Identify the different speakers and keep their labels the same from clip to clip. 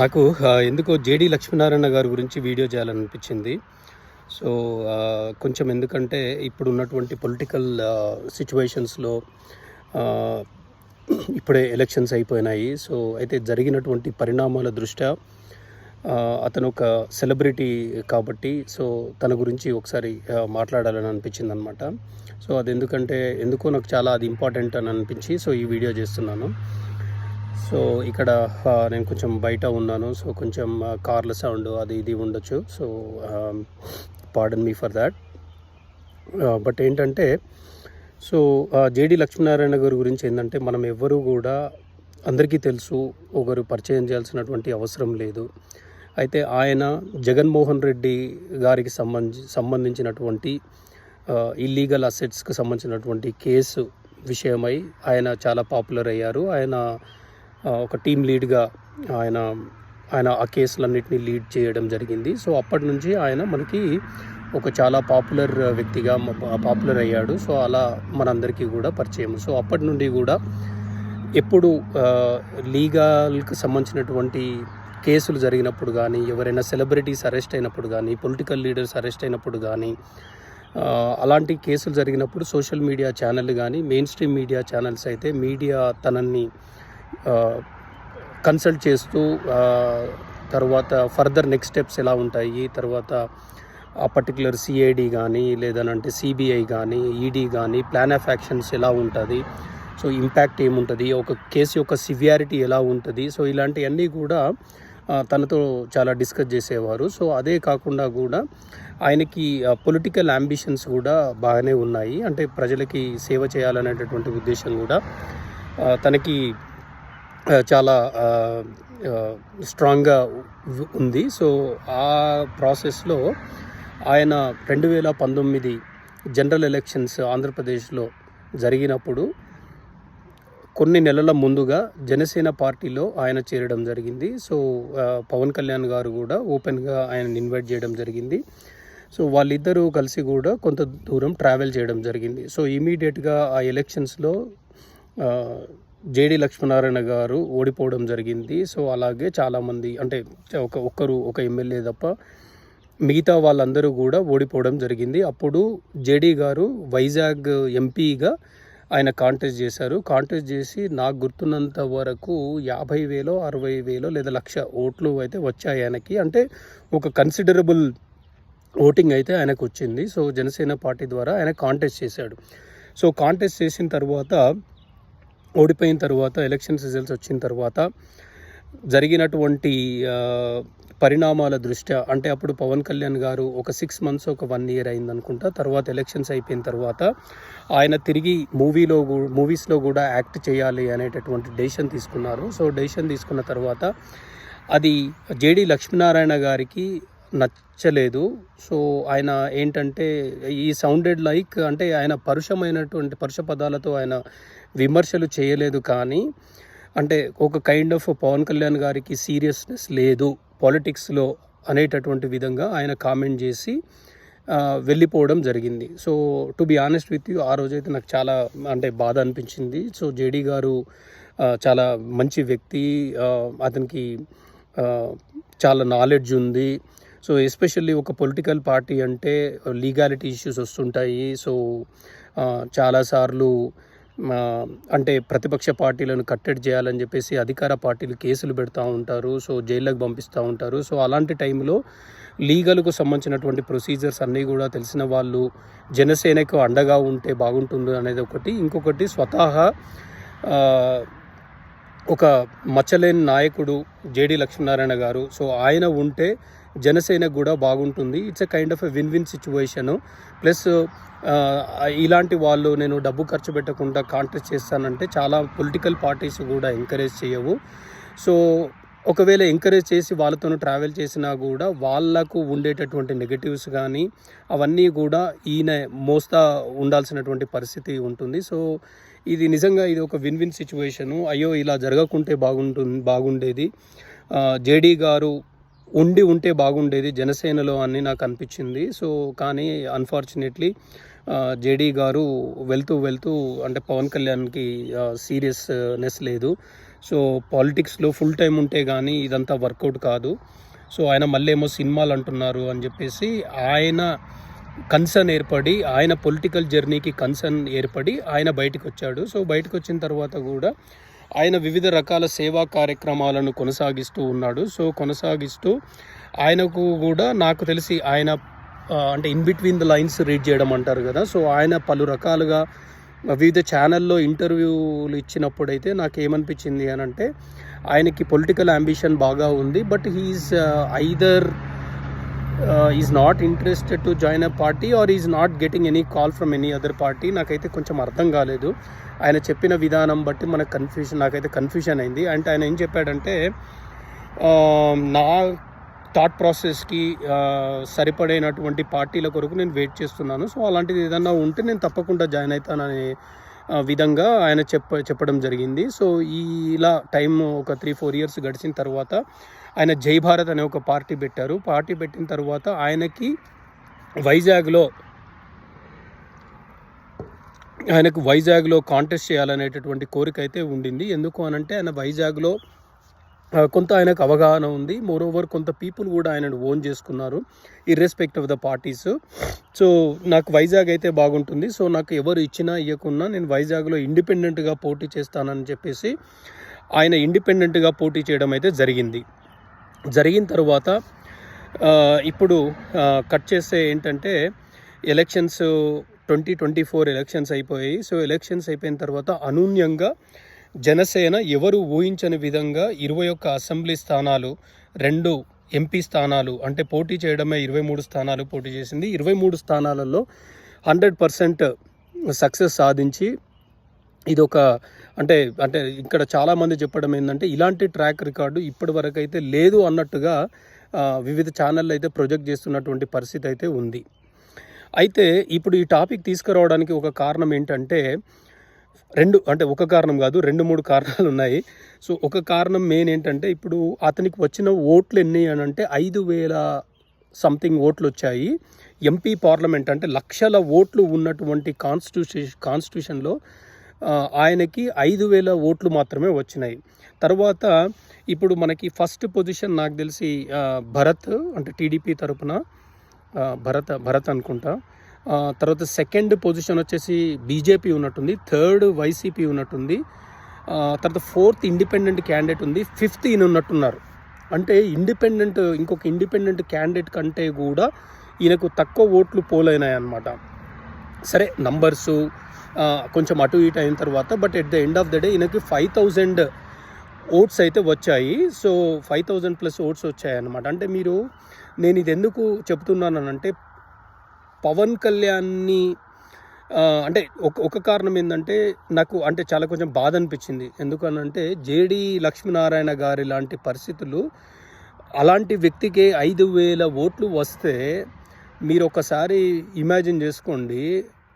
Speaker 1: నాకు ఎందుకో జేడీ లక్ష్మీనారాయణ గారి గురించి వీడియో చేయాలనిపించింది. సో కొంచెం ఎందుకంటే ఇప్పుడు ఉన్నటువంటి పొలిటికల్ సిచ్యువేషన్స్లో ఇప్పుడే ఎలక్షన్స్ అయిపోయినాయి. సో అయితే జరిగినటువంటి పరిణామాల దృష్ట్యా అతను ఒక సెలబ్రిటీ కాబట్టి సో తన గురించి ఒకసారి మాట్లాడాలని అనిపించింది అనమాట. సో అది ఎందుకో నాకు చాలా అది ఇంపార్టెంట్ అని అనిపించి సో ఈ వీడియో చేస్తున్నాను. సో ఇక్కడ నేను కొంచెం బయట ఉన్నాను. సో కొంచెం కార్ల సౌండ్ అది ఇది ఉండొచ్చు. So pardon me for that. But ఏంటంటే సో జేడీ లక్ష్మీనారాయణ గారి గురించి ఏంటంటే మనం ఎవ్వరూ కూడా అందరికీ తెలుసు, ఒకరు పరిచయం చేయాల్సినటువంటి అవసరం లేదు. అయితే ఆయన జగన్మోహన్ రెడ్డి గారికి సంబంధించినటువంటి ఇల్లీగల్ అసెట్స్కి సంబంధించినటువంటి కేసు విషయమై ఆయన చాలా పాపులర్ అయ్యారు. ఆయన ఒక టీమ్ లీడ్గా ఆయన ఆ కేసులన్నింటినీ లీడ్ చేయడం జరిగింది. సో అప్పటి నుంచి ఆయన మనకి ఒక చాలా పాపులర్ వ్యక్తిగా పాపులర్ అయ్యాడు. సో అలా మనందరికీ కూడా పరిచయం. సో అప్పటి నుండి కూడా ఎప్పుడు లీగల్కి సంబంధించినటువంటి కేసులు జరిగినప్పుడు కానీ, ఎవరైనా సెలబ్రిటీస్ అరెస్ట్ అయినప్పుడు కానీ, పొలిటికల్ లీడర్స్ అరెస్ట్ అయినప్పుడు కానీ, అలాంటి కేసులు జరిగినప్పుడు సోషల్ మీడియా ఛానల్ కానీ, మెయిన్ స్ట్రీమ్ మీడియా ఛానల్స్ అయితే మీడియా తనని కన్సల్ట్ చేస్తూ తర్వాత ఫర్దర్ నెక్స్ట్ స్టెప్స్ ఎలా ఉంటాయి, తర్వాత ఆ పర్టికులర్ సిఐడి కానీ లేదనంటే సిబిఐ కానీ ఈడీ కానీ ప్లాన్ ఆఫ్ యాక్షన్స్ ఎలా ఉంటుంది, సో ఇంపాక్ట్ ఏముంటుంది, ఒక కేసు యొక్క సివియారిటీ ఎలా ఉంటుంది, సో ఇలాంటివన్నీ కూడా తనతో చాలా డిస్కస్ చేసేవారు. సో అదే కాకుండా కూడా ఆయనకి పొలిటికల్ అంబిషన్స్ కూడా బాగానే ఉన్నాయి. అంటే ప్రజలకి సేవ చేయాలనేటటువంటి ఉద్దేశం కూడా తనకి చాలా స్ట్రాంగ్గా ఉంది. సో ఆ ప్రాసెస్లో ఆయన 2019 జనరల్ ఎలక్షన్స్ ఆంధ్రప్రదేశ్లో జరిగినప్పుడు కొన్ని నెలల ముందుగా జనసేన పార్టీలో ఆయన చేరడం జరిగింది. సో పవన్ కళ్యాణ్ గారు కూడా ఓపెన్గా ఆయనని ఇన్వైట్ చేయడం జరిగింది. సో వాళ్ళిద్దరూ కలిసి కూడా కొంత దూరం ట్రావెల్ చేయడం జరిగింది. సో ఇమీడియట్గా ఆ ఎలక్షన్స్లో జేడీ లక్ష్మీనారాయణ గారు ఓడిపోవడం జరిగింది. సో అలాగే చాలామంది అంటే ఒక ఎమ్మెల్యే తప్ప మిగతా వాళ్ళందరూ కూడా ఓడిపోవడం జరిగింది. అప్పుడు జేడీ గారు వైజాగ్ ఎంపీగా ఆయన కాంటెస్ట్ చేశారు. కాంటెస్ట్ చేసి నాకు గుర్తున్నంత వరకు 50,000 60,000 లేదా 1,00,000 ఓట్లు అయితే వచ్చాయి ఆయనకి. అంటే ఒక కన్సిడరబుల్ ఓటింగ్ అయితే ఆయనకు వచ్చింది. సో జనసేన పార్టీ ద్వారా ఆయన కాంటెస్ట్ చేశాడు. సో కాంటెస్ట్ చేసిన తర్వాత ఓడిపోయిన తర్వాత ఎలక్షన్ రిజల్ట్స్ వచ్చిన తర్వాత జరిగినటువంటి పరిణామాల దృష్ట్యా అంటే అప్పుడు పవన్ కళ్యాణ్ గారు ఒక 6 months ఒక 1 year అయిందనుకుంటా. తర్వాత ఎలక్షన్స్ అయిపోయిన తర్వాత ఆయన తిరిగి మూవీస్లో కూడా యాక్ట్ చేయాలి అనేటటువంటి డెసిషన్ తీసుకున్నారు. సో డెసిషన్ తీసుకున్న తర్వాత అది జేడీ లక్ష్మీనారాయణ గారికి నచ్చలేదు. సో ఆయన ఏంటంటే ఈ సౌండెడ్ లైక్ అంటే ఆయన పరుష పదాలతో ఆయన విమర్శలు చేయలేదు, కానీ అంటే ఒక కైండ్ ఆఫ్ పవన్ కళ్యాణ్ గారికి సీరియస్నెస్ లేదు పాలిటిక్స్లో అనేటటువంటి విధంగా ఆయన కామెంట్ చేసి వెళ్ళిపోవడం జరిగింది. So to be honest with you, ఆ రోజైతే నాకు చాలా అంటే బాధ అనిపించింది. సో జేడీ గారు చాలా మంచి వ్యక్తి, అతనికి చాలా నాలెడ్జ్ ఉంది. సో ఎస్పెషల్లీ ఒక పొలిటికల్ పార్టీ అంటే లీగాలిటీ ఇష్యూస్ వస్తుంటాయి. సో చాలాసార్లు అంటే ప్రతిపక్ష పార్టీలను కట్టడి చేయాలని చెప్పేసి అధికార పార్టీలు కేసులు పెడతా ఉంటారు. సో జైళ్ళకు పంపిస్తూ ఉంటారు. సో అలాంటి టైంలో లీగల్కు సంబంధించినటువంటి ప్రొసీజర్స్ అన్నీ కూడా తెలిసిన వాళ్ళు జనసేనకు అండగా ఉంటే బాగుంటుంది అనేది ఒకటి. ఇంకొకటి స్వతహా ఒక మచ్చలేని నాయకుడు జేడీ లక్ష్మీనారాయణ గారు. సో ఆయన ఉంటే జనసేనకు కూడా బాగుంటుంది. It's a kind of a win situation. Plus ఇలాంటి వాళ్ళు నేను డబ్బు ఖర్చు పెట్టకుండా కాంటెస్ట్ చేస్తానంటే చాలా పొలిటికల్ పార్టీస్ కూడా ఎంకరేజ్ చేయవు. సో ఒకవేళ ఎంకరేజ్ చేసి వాళ్ళతో ట్రావెల్ చేసినా కూడా వాళ్ళకు ఉండేటటువంటి నెగటివ్స్ కానీ అవన్నీ కూడా ఈయన మోస్తా ఉండాల్సినటువంటి పరిస్థితి ఉంటుంది. సో ఇది నిజంగా ఇది ఒక విన్ సిచ్యువేషను. అయ్యో ఇలా జరగకుంటే బాగుండేది, జేడీ గారు ఉంటే బాగుండేది జనసేనలో అని నాకు అనిపించింది. సో కానీ అన్ఫార్చునేట్లీ జేడీ గారు వెళ్తూ అంటే పవన్ కళ్యాణ్కి సీరియస్నెస్ లేదు. సో పాలిటిక్స్లో ఫుల్ టైం ఉంటే కానీ ఇదంతా వర్కౌట్ కాదు. సో ఆయన మళ్ళీ ఏమో సినిమాలు అంటున్నారు అని చెప్పేసి ఆయన కన్సర్న్ ఏర్పడి, ఆయన పొలిటికల్ జర్నీకి కన్సర్న్ ఏర్పడి ఆయన బయటకు వచ్చాడు. సో బయటకు వచ్చిన తర్వాత కూడా ఆయన వివిధ రకాల సేవా కార్యక్రమాలను కొనసాగిస్తూ ఉన్నాడు. సో కొనసాగిస్తూ ఆయనకు కూడా నాకు తెలిసి ఆయన అంటే in between the lines read చేయడం అంటారు కదా, సో ఆయన పలు రకాలుగా వివిధ ఛానల్లో ఇంటర్వ్యూలు ఇచ్చినప్పుడైతే నాకు ఏమనిపించింది అని అంటే, ఆయనకి పొలిటికల్ అంబిషన్ బాగా ఉంది, but he's either is not interested to join a party or is not getting any call from any other party. నాకైతే కొంచెం అర్థం కాలేదు ఆయన చెప్పిన విధానం బట్టి. నాకైతే కన్ఫ్యూషన్ అయింది. అంటే ఆయన ఏం చెప్పాడంటే, నా థాట్ ప్రాసెస్కి సరిపడైనటువంటి పార్టీల కొరకు నేను వెయిట్ చేస్తున్నాను, సో అలాంటిది ఏదన్నా ఉంటే నేను తప్పకుండా జాయిన్ అవుతాననే విధంగా ఆయన చెప్పడం జరిగింది. సో ఇలా టైం ఒక 3-4 ఇయర్స్ గడిచిన తర్వాత ఆయన జై భారత్ అనే ఒక పార్టీ పెట్టారు. పార్టీ పెట్టిన తర్వాత ఆయనకు వైజాగ్లో కాంటెస్ట్ చేయాలనేటటువంటి కోరిక అయితే ఉండింది. ఎందుకు అనంటే ఆయన వైజాగ్లో కొంత ఆయనకు అవగాహన ఉంది. మోరోవర్ కొంత పీపుల్ కూడా ఆయనను ఓన్ చేసుకున్నారు ఇర్రెస్పెక్ట్ ఆఫ్ ద పార్టీస్. సో నాకు వైజాగ్ అయితే బాగుంటుంది, సో నాకు ఎవరు ఇచ్చినా ఇవ్వకున్నా నేను వైజాగ్లో ఇండిపెండెంట్గా పోటీ చేస్తానని చెప్పేసి ఆయన ఇండిపెండెంట్గా పోటీ చేయడం అయితే జరిగిన తర్వాత ఇప్పుడు కట్ చేస్తే ఏంటంటే ఎలక్షన్స్ 2024 ఎలక్షన్స్ అయిపోయాయి. సో ఎలక్షన్స్ అయిపోయిన తర్వాత అనూన్యంగా జనసేన ఎవరు ఊహించని విధంగా 21 అసెంబ్లీ స్థానాలు, 2 ఎంపీ స్థానాలు, అంటే పోటీ చేయడమే 23 స్థానాలు పోటీ చేసింది. 23 స్థానాలలో 100% సక్సెస్ సాధించి ఇదొక అంటే ఇక్కడ చాలామంది చెప్పడం ఏంటంటే, ఇలాంటి ట్రాక్ రికార్డు ఇప్పటి వరకు అయితే లేదు అన్నట్టుగా వివిధ ఛానళ్ళు అయితే ప్రొజెక్ట్ చేస్తున్నటువంటి పరిస్థితి అయితే ఉంది. అయితే ఇప్పుడు ఈ టాపిక్ తీసుకురావడానికి ఒక కారణం ఏంటంటే, ఒక కారణం కాదు, 2-3 కారణాలు ఉన్నాయి. సో ఒక కారణం మెయిన్ ఏంటంటే, ఇప్పుడు అతనికి వచ్చిన ఓట్లు ఎన్ని అని అంటే 5,000 సంథింగ్ ఓట్లు వచ్చాయి. ఎంపీ పార్లమెంట్ అంటే లక్షల ఓట్లు ఉన్నటువంటి కాన్స్టిట్యూషన్లో ఆయనకి 5,000 ఓట్లు మాత్రమే వచ్చినాయి. తర్వాత ఇప్పుడు మనకి ఫస్ట్ పొజిషన్ నాకు తెలిసి భరత్, అంటే టీడీపీ తరపున భరత్ అనుకుంటా. తర్వాత సెకండ్ పొజిషన్ వచ్చేసి బీజేపీ ఉన్నట్టుంది, థర్డ్ వైసీపీ ఉన్నట్టుంది, తర్వాత ఫోర్త్ ఇండిపెండెంట్ క్యాండిడేట్ ఉంది, ఫిఫ్త్ ఈయన ఉన్నట్టున్నారు. అంటే ఇంకొక ఇండిపెండెంట్ క్యాండిడేట్ కంటే కూడా ఈయనకు తక్కువ ఓట్లు పోలైనాయి అన్నమాట. సరే నంబర్సు కొంచెం అటు ఇటు అయిన తర్వాత, but at the end of the day ఈయనకి 5,000 ఓట్స్ అయితే వచ్చాయి. సో 5,000+ ఓట్స్ వచ్చాయి అన్నమాట. అంటే నేను ఇది ఎందుకు చెప్తున్నానంటే, పవన్ కళ్యాణ్ని అంటే ఒక కారణం ఏంటంటే, నాకు అంటే చాలా కొంచెం బాధ అనిపించింది. ఎందుకనంటే జేడి లక్ష్మీనారాయణ గారి లాంటి పరిస్థితులు, అలాంటి వ్యక్తికి 5,000 ఓట్లు వస్తే మీరు ఒకసారి ఇమాజిన్ చేసుకోండి.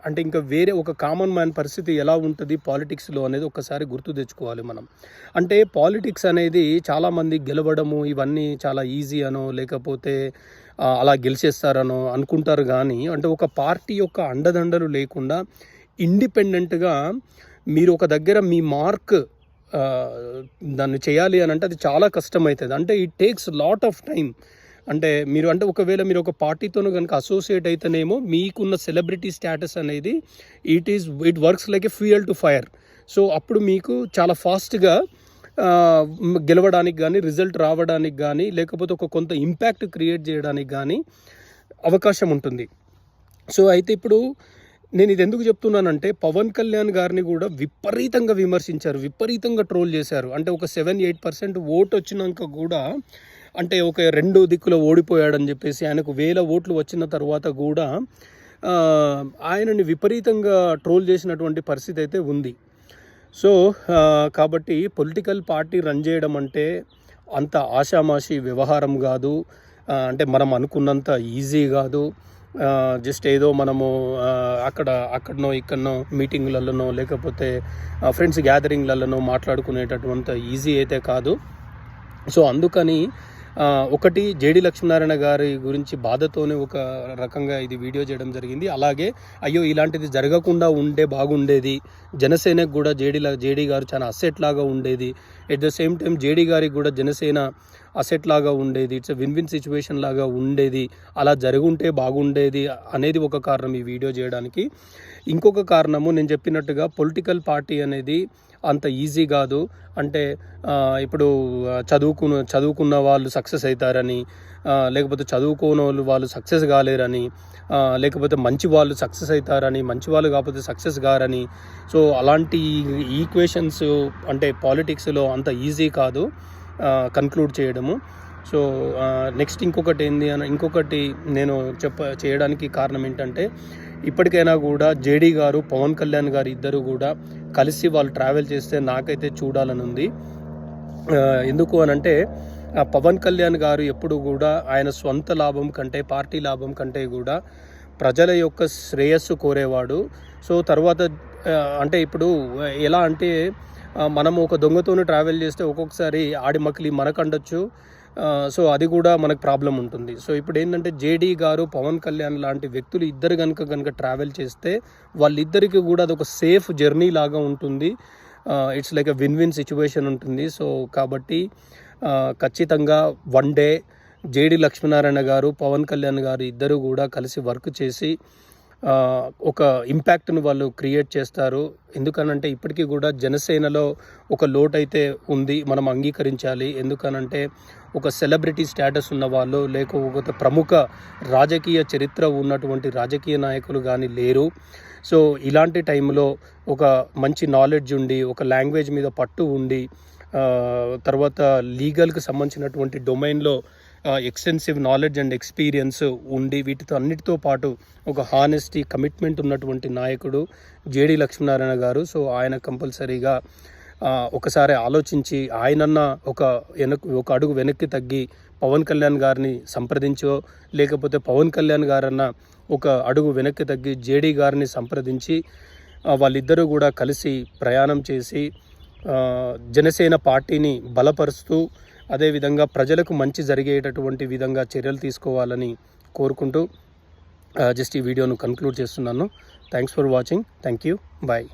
Speaker 1: అంటే ఇంకా వేరే ఒక కామన్ మ్యాన్ పరిస్థితి ఎలా ఉంటుంది పాలిటిక్స్లో అనేది ఒకసారి గుర్తు తెచ్చుకోవాలి మనం. అంటే పాలిటిక్స్ అనేది చాలామంది గెలవడము ఇవన్నీ చాలా ఈజీ అనో, లేకపోతే అలా గెలిచేస్తారనో అనుకుంటారు. కానీ అంటే ఒక పార్టీ యొక్క అండదండలు లేకుండా ఇండిపెండెంట్గా మీరు ఒక దగ్గర మీ మార్క్ దాన్ని చేయాలి అని అంటే అది చాలా కష్టమవుతుంది. అంటే it takes lot of time. అంటే ఒకవేళ మీరు ఒక పార్టీతోనూ కనుక అసోసియేట్ అయితేనేమో మీకున్న సెలబ్రిటీ స్టేటస్ అనేది it works like a fuel to fire. So అప్పుడు మీకు చాలా ఫాస్ట్గా గెలవడానికి కానీ, రిజల్ట్ రావడానికి కానీ, లేకపోతే కొంత ఇంపాక్ట్ క్రియేట్ చేయడానికి కానీ అవకాశం ఉంటుంది. సో అయితే ఇప్పుడు నేను ఇది ఎందుకు చెప్తున్నానంటే, పవన్ కళ్యాణ్ గారిని కూడా విపరీతంగా విమర్శించారు, విపరీతంగా ట్రోల్ చేశారు. అంటే ఒక 7-8% ఓటు వచ్చినాక కూడా, అంటే ఒక 2 దిక్కులో ఓడిపోయాడని చెప్పేసి ఆయనకు 1000 ఓట్లు వచ్చిన తర్వాత కూడా ఆయనని విపరీతంగా ట్రోల్ చేసినటువంటి పరిస్థితి అయితే ఉంది. సో కాబట్టి పొలిటికల్ పార్టీ రన్ చేయడం అంటే అంత ఆషామాషి వ్యవహారం కాదు. అంటే మనం అనుకున్నంత ఈజీ కాదు. జస్ట్ ఏదో మనము అక్కడనో ఇక్కడనో మీటింగ్లలోనో లేకపోతే ఫ్రెండ్స్ గ్యాదరింగ్లలోనో మాట్లాడుకునేటటువంటి ఈజీ అయితే కాదు. సో అందుకని ఒకటి జేడి లక్ష్మీనారాయణ గారి గురించి బాధతోనే ఒక రకంగా ఇది వీడియో చేయడం జరిగింది. అలాగే అయ్యో ఇలాంటిది జరగకుండా ఉంటే బాగుండేది, జనసేనకు కూడా జేడీ గారు చాలా అసెట్ లాగా ఉండేది, at the same time JD గారికి కూడా జనసేన అసెట్ లాగా ఉండేది, ఇట్స్ విన్ విన్ సిచ్యువేషన్ లాగా ఉండేది, అలా జరుగుంటే బాగుండేది అనేది ఒక కారణం ఈ వీడియో చేయడానికి. ఇంకొక కారణము నేను చెప్పినట్టుగా పొలిటికల్ పార్టీ అనేది అంత ఈజీ కాదు. అంటే ఇప్పుడు చదువుకున్న వాళ్ళు సక్సెస్ అవుతారని, లేకపోతే చదువుకోని వాళ్ళు సక్సెస్ కాలేరని, లేకపోతే మంచి వాళ్ళు సక్సెస్ అవుతారని, మంచి వాళ్ళు కాకపోతే సక్సెస్ కారని. సో అలాంటి ఈక్వేషన్స్ అంటే పాలిటిక్స్లో అంత ఈజీ కాదు కన్క్లూడ్ చేయడము. సో నెక్స్ట్ ఇంకొకటి నేను చేయడానికి కారణం ఏంటంటే, ఇప్పటికైనా కూడా జేడీ గారు పవన్ కళ్యాణ్ గారు ఇద్దరు కూడా కలిసి వాళ్ళు ట్రావెల్ చేస్తే నాకైతే చూడాలని ఉంది. ఎందుకు అనంటే పవన్ కళ్యాణ్ గారు ఎప్పుడు కూడా ఆయన స్వంత లాభం కంటే, పార్టీ లాభం కంటే కూడా ప్రజల యొక్క శ్రేయస్సు కోరేవాడు. సో తర్వాత అంటే ఇప్పుడు ఎలా అంటే మనము ఒక దొంగతోనే ట్రావెల్ చేస్తే ఒక్కొక్కసారి ఆడి మకిలి మనకండొచ్చు. సో అది కూడా మనకు ప్రాబ్లం ఉంటుంది. సో ఇప్పుడు ఏంటంటే జేడీ గారు పవన్ కళ్యాణ్ లాంటి వ్యక్తులు ఇద్దరు కనుక ట్రావెల్ చేస్తే వాళ్ళిద్దరికి కూడా అదొక సేఫ్ జర్నీ లాగా ఉంటుంది. It's like a win win situation ఉంటుంది. సో కాబట్టి ఖచ్చితంగా వన్ డే జేడీ లక్ష్మీనారాయణ గారు పవన్ కళ్యాణ్ గారు ఇద్దరు కూడా కలిసి వర్క్ చేసి ఒక ఇంపాక్ట్ను వాళ్ళు క్రియేట్ చేస్తారు. ఎందుకనంటే ఇప్పటికీ కూడా జనసేనలో ఒక లోటు అయితే ఉంది, మనం అంగీకరించాలి. ఎందుకనంటే ఒక సెలబ్రిటీ స్టేటస్ ఉన్న వాళ్ళు, లేకపోతే ప్రముఖ రాజకీయ చరిత్ర ఉన్నటువంటి రాజకీయ నాయకులు కానీ లేరు. సో ఇలాంటి టైంలో ఒక మంచి నాలెడ్జ్ ఉండి, ఒక లాంగ్వేజ్ మీద పట్టు ఉండి, తర్వాత లీగల్కి సంబంధించినటువంటి డొమైన్లో ఎక్స్టెన్సివ్ నాలెడ్జ్ అండ్ ఎక్స్పీరియన్స్ ఉండి, వీటితో అన్నిటితో పాటు ఒక హానెస్టీ, కమిట్మెంట్ ఉన్నటువంటి నాయకుడు జేడీ లక్ష్మీనారాయణ గారు. సో ఆయన కంపల్సరీగా ఒకసారి ఆలోచించి ఆయనన్న ఒక అడుగు వెనక్కి తగ్గి పవన్ కళ్యాణ్ గారిని సంప్రదించో, లేకపోతే పవన్ కళ్యాణ్ గారన్న ఒక అడుగు వెనక్కి తగ్గి జేడీ గారిని సంప్రదించి వాళ్ళిద్దరూ కూడా కలిసి ప్రయాణం చేసి జనసేన పార్టీని బలపరుస్తూ, అదేవిధంగా ప్రజలకు మంచి జరిగేటటువంటి విధంగా చర్యలు తీసుకోవాలని కోరుకుంటూ జస్ట్ ఈ వీడియోను కన్క్లూడ్ చేస్తున్నాను. Thanks for watching. Thank you. Bye.